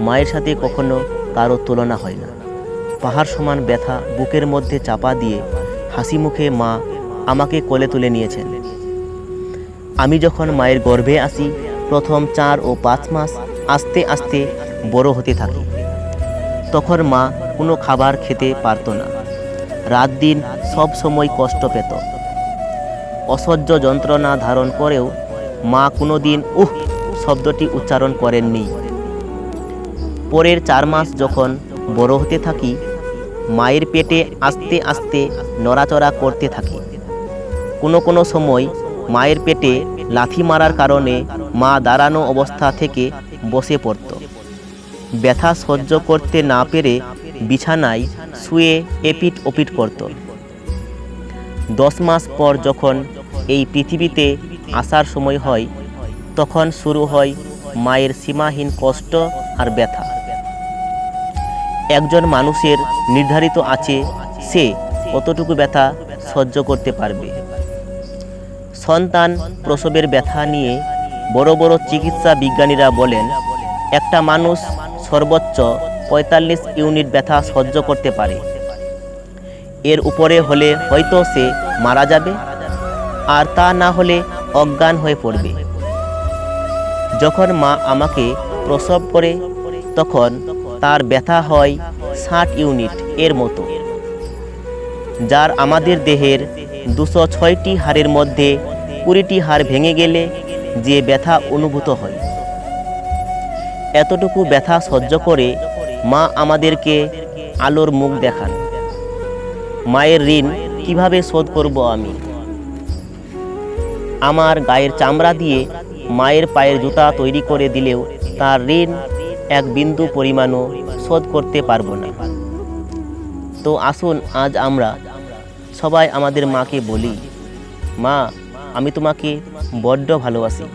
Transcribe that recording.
মায়ের সাথে কখনো কারো তুলনা হয় না। পাহাড় সমান ব্যথা বুকের মধ্যে চাপা দিয়ে হাসি মুখে মা আমাকে কোলে তুলে নিয়েছেন। আমি যখন মায়ের গর্ভে আসি, প্রথম 4 ও 5 মাস আস্তে আস্তে বড় হতে থাকি। তখন মা কোনো খাবার খেতে পারত না, রাত দিন সব সময় কষ্ট পেত। অসহ্য যন্ত্রণা ধারণ করেও মা কোনো দিন শব্দটি উচ্চারণ করেননি। পরের 4 মাস যখন বড় হতে থাকি, মায়ের পেটে আস্তে আস্তে নড়াচড়া করতে থাকি। কোনো সময় মায়ের পেটে লাথি মারার কারণে মা দাঁড়ানো অবস্থা থেকে বসে পড়ত। ব্যথা সহ্য করতে না পেরে বিছানায় শুয়ে এপিট ওপিট করত। 10 মাস পর যখন এই পৃথিবীতে আসার সময় হয়, তখন শুরু হয় মায়ের সীমাহীন কষ্ট আর ব্যথা। একজন মানুষের নির্ধারিত আছে সে কতটুকু ব্যথা সহ্য করতে পারবে। সন্তান প্রসবের ব্যথা নিয়ে বড় বড় চিকিৎসা বিজ্ঞানীরা বলেন, একটা মানুষ সর্বোচ্চ 45 ইউনিট ব্যথা সহ্য করতে পারে। এর উপরে হলে হয়তো সে মারা যাবে, আর তা না হলে অজ্ঞান হয়ে পড়বে। যখন মা আমাকে প্রসব করে, তখন তার ব্যথা হয় 60 ইউনিট এর মতো, যার আমাদের দেহের 206টি হাড়ের মধ্যে 20টি হাড় ভেঙে গেলে যে ব্যথা অনুভূত হয়। এতটুকু ব্যথা সহ্য করে মা আমাদেরকে আলোর মুখ দেখান। মায়ের ঋণ কিভাবে শোধ করব আমি? আমার গায়ের চামড়া দিয়ে মায়ের পায়ের জুতা তৈরি করে দিলেও তার ঋণ এক বিন্দু পরিমাণও শোধ করতে পারবো না। তো আসুন আজ আমরা সবাই আমাদের মাকে বলি, মা, আমি তোমাকে বড্ড ভালোবাসি।